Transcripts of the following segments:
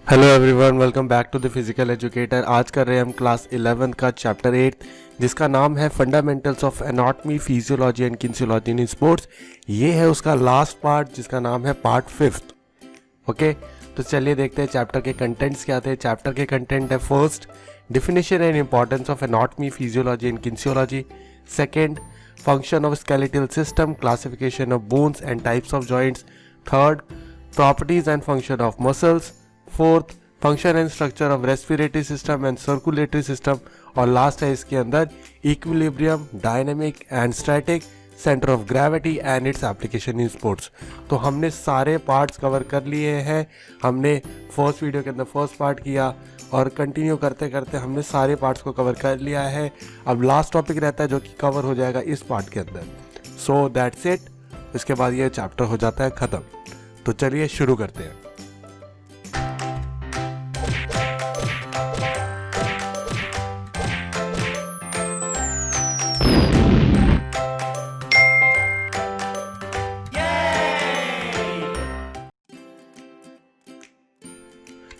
Hello everyone, welcome back to the physical educator. आज कर रहे हैं हम क्लास 11 का चैप्टर 8 जिसका नाम है fundamentals of anatomy, physiology and kinesiology in sports. ये है उसका लास्ट पार्ट जिसका नाम है पार्ट 5। ओके, तो चलिए देखते हैं चैप्टर के कंटेंट्स क्या थे। चैप्टर के कंटेंट है: first, definition and importance of anatomy, physiology and kinesiology. Second, function of skeletal system, classification of bones and types of joints. Third, properties and function of muscles. Fourth, function and structure of respiratory system and circulatory system. और last है इसके अंदर equilibrium, dynamic and static, centre of gravity and its application in sports. तो हमने सारे parts cover कर लिए हैं। हमने फर्स्ट वीडियो के अंदर फर्स्ट पार्ट किया और कंटिन्यू करते करते हमने सारे पार्ट्स को कवर कर लिया है। अब लास्ट टॉपिक रहता है जो कि कवर हो जाएगा इस पार्ट के अंदर। सो दैट्स इट। इसके बाद ये चैप्टर हो जाता है ख़त्म। तो चलिए शुरू करते हैं।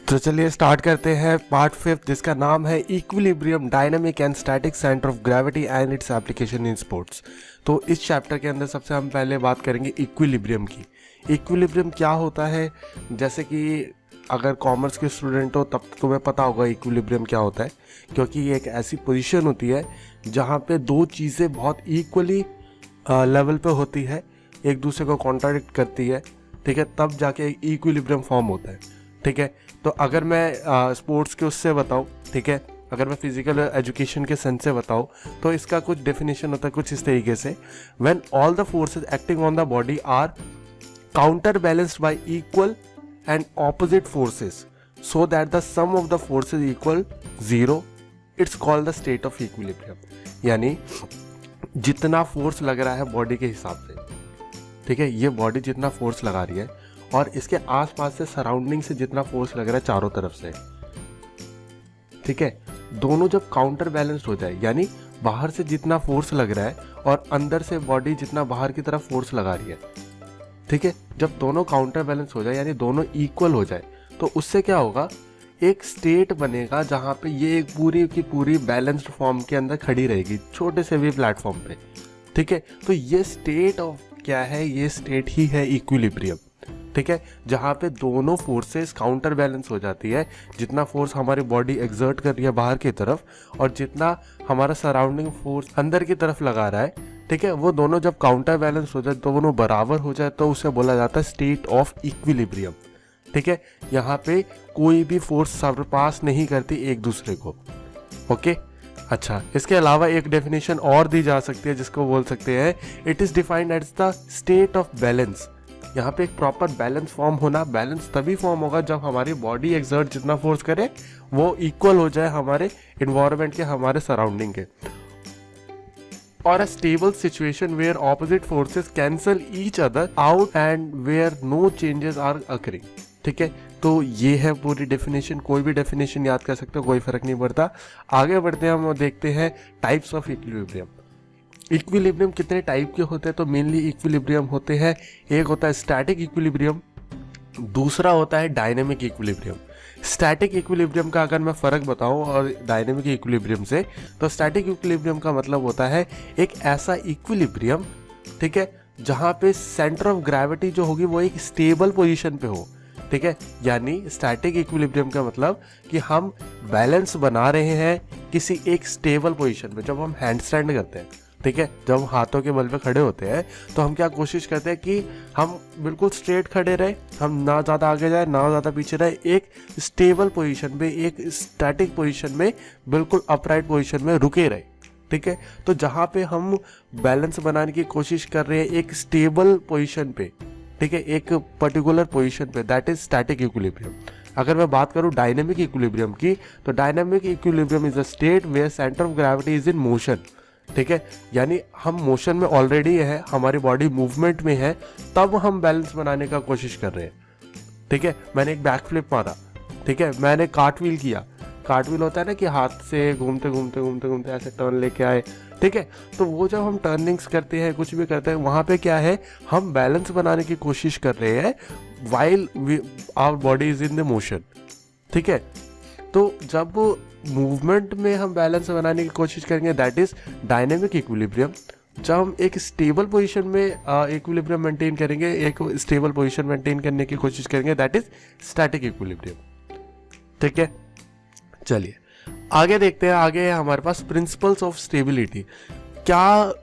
तो चलिए स्टार्ट करते हैं पार्ट 5 जिसका नाम है equilibrium, dynamic and static, centre of gravity and its application in sports. तो इस चैप्टर के अंदर सबसे हम पहले बात करेंगे इक्विलिब्रियम की। इक्विलिब्रियम क्या होता है? जैसे कि अगर कॉमर्स के स्टूडेंट हो तब तुम्हें पता होगा इक्विलिब्रियम क्या होता है, क्योंकि ये एक ऐसी पोजीशन होती है जहाँ पे दो चीज़ें बहुत इक्वली लेवल पे होती है, एक दूसरे को कॉन्ट्राडिक्ट करती है। ठीक है, तब जाके इक्विलिब्रियम फॉर्म होता है। ठीक है, तो अगर मैं स्पोर्ट्स के उससे बताऊँ, ठीक है, अगर मैं फिजिकल एजुकेशन के सेंस से बताऊँ तो इसका कुछ डेफिनेशन होता है कुछ इस तरीके से: when all the forces acting on the body are counter balanced by equal and opposite forces so that the sum of the forces equal zero, it's called the state of equilibrium. यानी जितना force लग रहा है body के हिसाब से, ठीक है, ये बॉडी जितना फोर्स लगा रही है और इसके आसपास से सराउंडिंग से जितना फोर्स लग रहा है चारों तरफ से, ठीक है, दोनों जब काउंटर बैलेंस्ड हो जाए, यानी बाहर से जितना फोर्स लग रहा है और अंदर से बॉडी जितना बाहर की तरफ फोर्स लगा रही है, ठीक है, जब दोनों काउंटर बैलेंस हो जाए यानी दोनों इक्वल हो जाए, तो उससे क्या होगा, एक स्टेट बनेगा जहां पे ये एक पूरी की पूरी बैलेंस्ड फॉर्म के अंदर खड़ी रहेगी, छोटे से भी प्लेटफॉर्म पे। ठीक है, तो ये स्टेट ऑफ क्या है? ये स्टेट ही है इक्विलिब्रियम। ठीक है, जहाँ पे दोनों फोर्सेस काउंटर बैलेंस हो जाती है, जितना फोर्स हमारी बॉडी एक्सर्ट कर रही है बाहर की तरफ और जितना हमारा सराउंडिंग फोर्स अंदर की तरफ लगा रहा है, ठीक है, वो दोनों जब काउंटर बैलेंस हो जाए, दोनों बराबर हो जाए, तो उसे बोला जाता है स्टेट ऑफ इक्विलिब्रियम। ठीक है, यहाँ पे कोई भी फोर्स सरपास नहीं करती एक दूसरे को। ओके, अच्छा, इसके अलावा एक डेफिनेशन और दी जा सकती है जिसको बोल सकते हैं it is defined as the state of balance. यहाँ पे एक प्रॉपर बैलेंस फॉर्म होना, बैलेंस तभी फॉर्म होगा जब हमारी बॉडी एक्सर्ट जितना फोर्स करे वो इक्वल हो जाए हमारे इन्वायरमेंट के, हमारे सराउंडिंग के। और a stable situation where opposite forces cancel each other out and where no changes are occurring. ठीक है, तो ये है पूरी डेफिनेशन। कोई भी डेफिनेशन याद कर सकते हो, कोई फर्क नहीं पड़ता। आगे बढ़ते हैं, हम देखते हैं टाइप्स ऑफ इक्विलिब्रियम। इक्विलिब्रियम कितने टाइप के होते हैं? तो मेनली इक्विलिब्रियम होते हैं, एक होता है स्टैटिक इक्विलिब्रियम, दूसरा होता है डायनेमिक इक्विलिब्रियम। स्टैटिक इक्विलिब्रियम का अगर मैं फ़र्क बताऊं और डायनेमिक इक्विलिब्रियम से, तो स्टैटिक इक्विलिब्रियम का मतलब होता है एक ऐसा इक्विलिब्रियम, ठीक है, जहां पे सेंटर ऑफ ग्रेविटी जो होगी वो एक स्टेबल पोजीशन पे हो। ठीक है, यानी स्टैटिक इक्विलिब्रियम का मतलब कि हम बैलेंस बना रहे हैं किसी एक स्टेबल पोजीशन पे। जब हम हैंड स्टैंड करते हैं, ठीक है, जब हम हाथों के बल पे खड़े होते हैं, तो हम क्या कोशिश करते हैं कि हम बिल्कुल स्ट्रेट खड़े रहे, हम ना ज़्यादा आगे जाए ना ज़्यादा पीछे रहे, एक स्टेबल पोजीशन में, एक स्टैटिक पोजीशन में, बिल्कुल अपराइट पोजीशन में रुके रहे। ठीक है, तो जहाँ पे हम बैलेंस बनाने की कोशिश कर रहे हैं एक स्टेबल पोजीशन पे, ठीक है, एक पर्टिकुलर पोजीशन पे, दैट इज स्टैटिक इक्विलिब्रियम। अगर मैं बात करूँ डायनेमिक इक्विलिब्रियम की, तो dynamic equilibrium is a state where centre of gravity is in motion. ठीक है, यानी हम मोशन में ऑलरेडी है, हमारी बॉडी मूवमेंट में है, तब हम बैलेंस बनाने का कोशिश कर रहे हैं। ठीक है, मैंने एक बैक फ्लिप मारा, ठीक है, मैंने कार्टव्हील किया। कार्टव्हील होता है ना कि हाथ से घूमते घूमते घूमते घूमते ऐसे टर्न लेके आए। ठीक है, तो वो जब हम टर्निंग्स करते हैं, कुछ भी करते हैं, वहाँ पे क्या है, हम बैलेंस बनाने की कोशिश कर रहे हैं while our body is in the motion. ठीक है। तो जब मूवमेंट में हम बैलेंस बनाने की कोशिश करेंगे दैट इज डायनेमिक इक्विलिब्रियम। जब हम एक स्टेबल पोजीशन में इक्विलिब्रियम मेंटेन करेंगे, एक स्टेबल पोजीशन मेंटेन करने की कोशिश करेंगे दैट इज स्टैटिक इक्विलिब्रियम। ठीक है, चलिए आगे देखते हैं। आगे है हमारे पास प्रिंसिपल्स ऑफ स्टेबिलिटी। क्या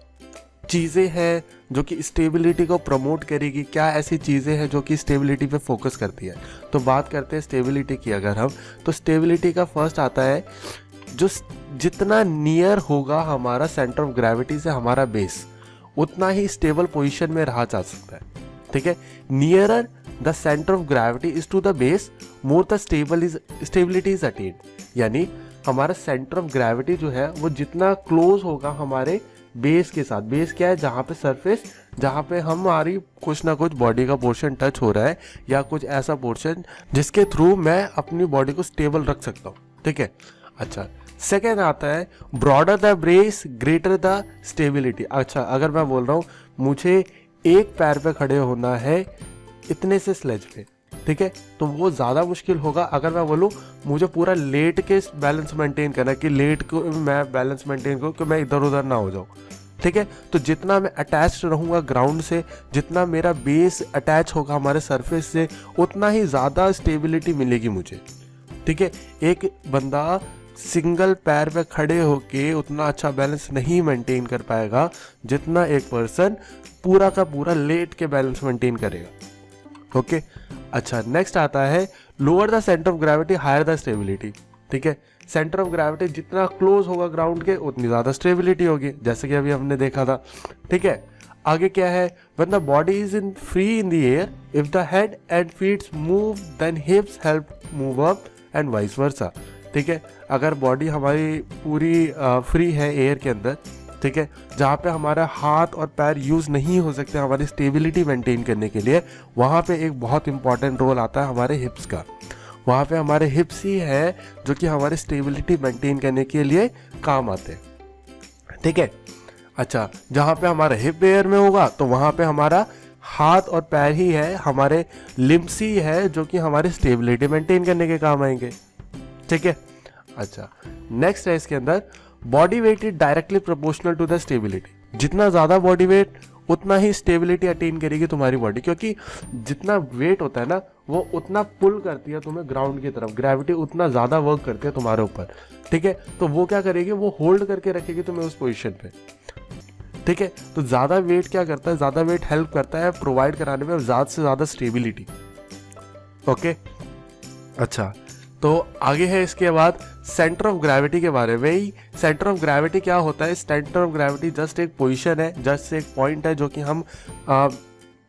चीज़ें हैं जो कि स्टेबिलिटी को प्रमोट करेगी, क्या ऐसी चीज़ें हैं जो कि स्टेबिलिटी पे फोकस करती है। तो बात करते हैं स्टेबिलिटी की अगर हम, तो स्टेबिलिटी का फर्स्ट आता है जो जितना नियर होगा हमारा सेंटर ऑफ ग्रेविटी से हमारा बेस, उतना ही स्टेबल पोजीशन में रहा जा सकता है। ठीक है, nearer the centre of gravity is to the base more the stability is attained. यानी हमारा सेंटर ऑफ ग्रेविटी जो है वो जितना क्लोज होगा हमारे बेस के साथ, बेस क्या है, जहाँ पे सरफेस, जहाँ पे हमारी कुछ ना कुछ बॉडी का पोर्शन टच हो रहा है, या कुछ ऐसा पोर्शन जिसके थ्रू मैं अपनी बॉडी को स्टेबल रख सकता हूँ। ठीक है, अच्छा सेकेंड आता है broader the base greater the stability. अच्छा, अगर मैं बोल रहा हूँ मुझे एक पैर पे खड़े होना है इतने से स्लेज पे, ठीक है, तो वो ज़्यादा मुश्किल होगा अगर मैं बोलूँ मुझे पूरा लेट के बैलेंस मेंटेन करना है, कि लेट को मैं बैलेंस मेंटेन करूँ कि मैं इधर उधर ना हो जाऊँ। ठीक है, तो जितना मैं अटैच रहूँगा ग्राउंड से, जितना मेरा बेस अटैच होगा हमारे सरफेस से, उतना ही ज़्यादा स्टेबिलिटी मिलेगी मुझे। ठीक है, एक बंदा सिंगल पैर पे खड़े होके उतना अच्छा बैलेंस नहीं मेंटेन कर पाएगा जितना एक पर्सन पूरा का पूरा लेट के बैलेंस मेंटेन करेगा। ओके, अच्छा नेक्स्ट आता है lower the centre of gravity higher the stability. ठीक है, सेंटर ऑफ ग्रेविटी जितना क्लोज होगा ग्राउंड के उतनी ज़्यादा स्टेबिलिटी होगी, जैसे कि अभी हमने देखा था। ठीक है, आगे क्या है, when the body is in free in the air, if the head and feet move then hips help move up and vice versa. ठीक है, अगर बॉडी हमारी पूरी फ्री है एयर के अंदर, ठीक है, जहाँ पे हमारा हाथ और पैर यूज़ नहीं हो सकते हमारी स्टेबिलिटी मेंटेन करने के लिए, वहाँ पे एक बहुत इंपॉर्टेंट रोल आता है हमारे हिप्स का। वहाँ पे हमारे हिप्स ही है जो कि हमारी स्टेबिलिटी मेंटेन करने के लिए काम आते हैं। ठीक है, अच्छा जहाँ पे हमारा हिप एयर में होगा तो वहाँ पे हमारा हाथ और पैर ही है, हमारे लिम्स ही है जो कि हमारी स्टेबिलिटी मेंटेन करने के काम आएंगे। ठीक है, अच्छा नेक्स्ट है इसके अंदर body weight is directly proportional to the stability. जितना ज़्यादा बॉडी वेट उतना ही स्टेबिलिटी अटेन करेगी तुम्हारी बॉडी, क्योंकि जितना वेट होता है ना वो उतना पुल करती है तुम्हें ग्राउंड की तरफ, ग्रेविटी उतना ज़्यादा वर्क करती है तुम्हारे ऊपर। ठीक है, तो वो क्या करेगी, वो होल्ड करके रखेगी तुम्हें उस पोजीशन पे। ठीक है, तो ज़्यादा वेट क्या करता है, ज़्यादा वेट हेल्प करता है प्रोवाइड कराने में ज़्यादा से ज़्यादा स्टेबिलिटी। ओके, अच्छा तो आगे है इसके बाद सेंटर ऑफ ग्रेविटी के बारे में। ही सेंटर ऑफ ग्रेविटी क्या होता है, सेंटर ऑफ ग्रेविटी जस्ट एक पोजीशन है, जस्ट एक पॉइंट है जो कि हम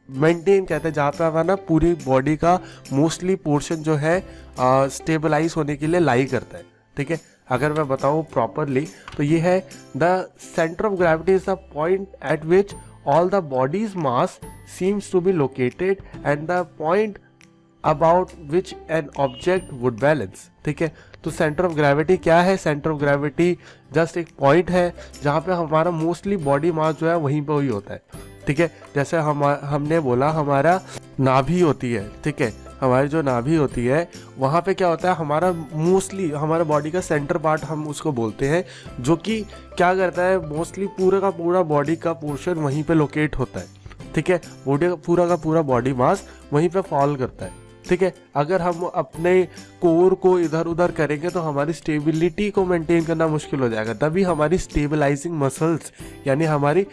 मेंटेन कहते हैं, जहाँ पे हमारा पूरी बॉडी का मोस्टली पोर्शन जो है स्टेबलाइज होने के लिए लाई करता है। ठीक है, अगर मैं बताऊँ प्रॉपरली तो ये है the centre of gravity is the point at which all the body's mass seems to be located and the point about which an object would balance. ठीक है, तो सेंटर ऑफ ग्रेविटी क्या है, सेंटर ऑफ ग्रेविटी जस्ट एक point है जहाँ पे हमारा मोस्टली बॉडी मास जो है वहीं पे ही होता है। ठीक है, जैसे हमने बोला हमारा नाभि होती है। ठीक है, हमारी जो नाभि होती है वहाँ पे क्या होता है, हमारा मोस्टली हमारा बॉडी का सेंटर पार्ट हम उसको बोलते हैं, जो कि क्या करता है मोस्टली पूरा का पूरा बॉडी का पोर्शन वहीं पे लोकेट होता है। ठीक है, बॉडी का पूरा बॉडी मास वहीं पे फॉल करता है। ठीक है, अगर हम अपने कोर को इधर उधर करेंगे तो हमारी स्टेबिलिटी को मेंटेन करना मुश्किल हो जाएगा। तभी हमारी स्टेबलाइजिंग मसल्स, यानी हमारी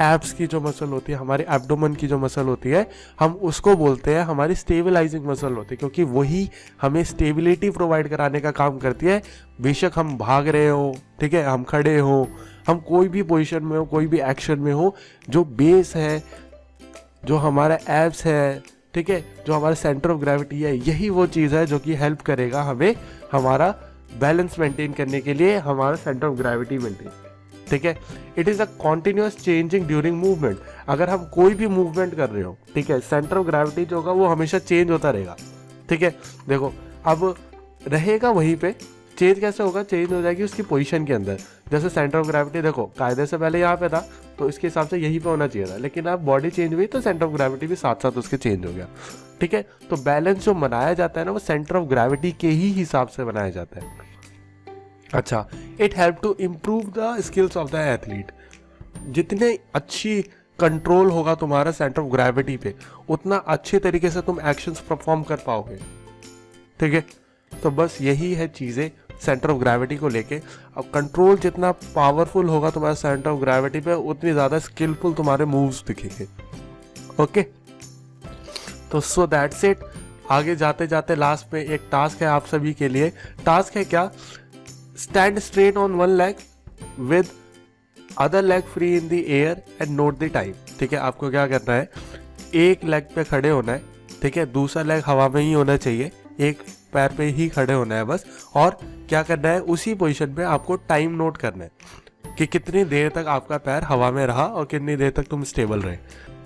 एब्स की जो मसल होती है, हमारी एब्डोमेन की जो मसल होती है, हम उसको बोलते हैं हमारी स्टेबलाइजिंग मसल होती है, क्योंकि वही हमें स्टेबिलिटी प्रोवाइड कराने का काम करती है। बेशक हम भाग रहे हो, ठीक है, हम खड़े हो, हम कोई भी पोजीशन में हो, कोई भी एक्शन में हो, जो बेस है, जो हमारा एब्स है, ठीक है, जो हमारा सेंटर ऑफ ग्रेविटी है, यही वो चीज़ है जो कि हेल्प करेगा हमें हमारा बैलेंस मेंटेन करने के लिए, हमारा सेंटर ऑफ ग्रेविटी मेंटेन। ठीक है, it is a continuous changing during movement. अगर हम कोई भी मूवमेंट कर रहे हो, ठीक है, सेंटर ऑफ ग्रेविटी जो होगा वो हमेशा चेंज होता रहेगा। ठीक है, देखो अब रहेगा वहीं पे, चेंज कैसे होगा, चेंज हो जाएगी उसकी पोजीशन के अंदर। जैसे सेंटर ऑफ ग्रेविटी देखो कायदे से पहले यहाँ पे था तो इसके हिसाब से यहीं पे होना चाहिए था, लेकिन अब बॉडी चेंज हुई तो सेंटर ऑफ ग्रेविटी भी साथ साथ उसके चेंज हो गया। ठीक है, तो बैलेंस जो बनाया जाता है ना वो सेंटर ऑफ ग्रेविटी के ही हिसाब से बनाया जाता है। अच्छा, it help to improve the skills of the athlete. जितने अच्छी कंट्रोल होगा तुम्हारा सेंटर ऑफ ग्रेविटी पे, उतना अच्छे तरीके से तुम एक्शंस परफॉर्म कर पाओगे। ठीक है, तो बस यही है चीज़ें सेंटर ऑफ ग्रेविटी को लेके। अब कंट्रोल जितना पावरफुल होगा तुम्हारा सेंटर ऑफ ग्रेविटी पे, उतनी ज़्यादा स्किलफुल तुम्हारे मूव्स दिखेंगे। ओके, तो सो दैट्स इट। आगे जाते जाते लास्ट में एक टास्क है आप सभी के लिए। टास्क है क्या? Stand straight on one leg with other leg free in the air and note the time. ठीक है, आपको क्या करना है, एक लेग पे खड़े होना है। ठीक है, दूसरा लेग हवा में ही होना चाहिए, एक पैर पे ही खड़े होना है बस। और क्या करना है, उसी पोजीशन पे आपको टाइम नोट करना है कि कितनी देर तक आपका पैर हवा में रहा और कितनी देर तक तुम स्टेबल रहे।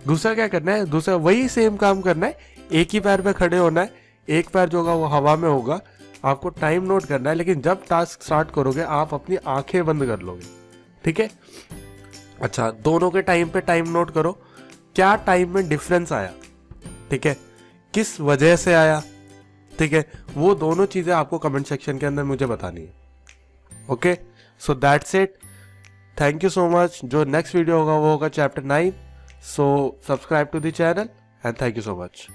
दूसरा क्या करना है, दूसरा वही सेम काम करना है, एक ही पैर पे खड़े होना है, एक पैर जो होगा वो हवा में होगा, आपको टाइम नोट करना है। लेकिन जब टास्क स्टार्ट करोगे आप अपनी आंखें बंद कर लोगे। ठीक है, अच्छा, दोनों के टाइम पे टाइम नोट करो, क्या टाइम में डिफरेंस आया। ठीक है, किस वजह से आया। ठीक है, वो दोनों चीजें आपको कमेंट सेक्शन के अंदर मुझे बतानी है। Okay, so that's it, thank you so much. जो नेक्स्ट वीडियो होगा वो होगा chapter 9। So subscribe to the channel and thank you so much.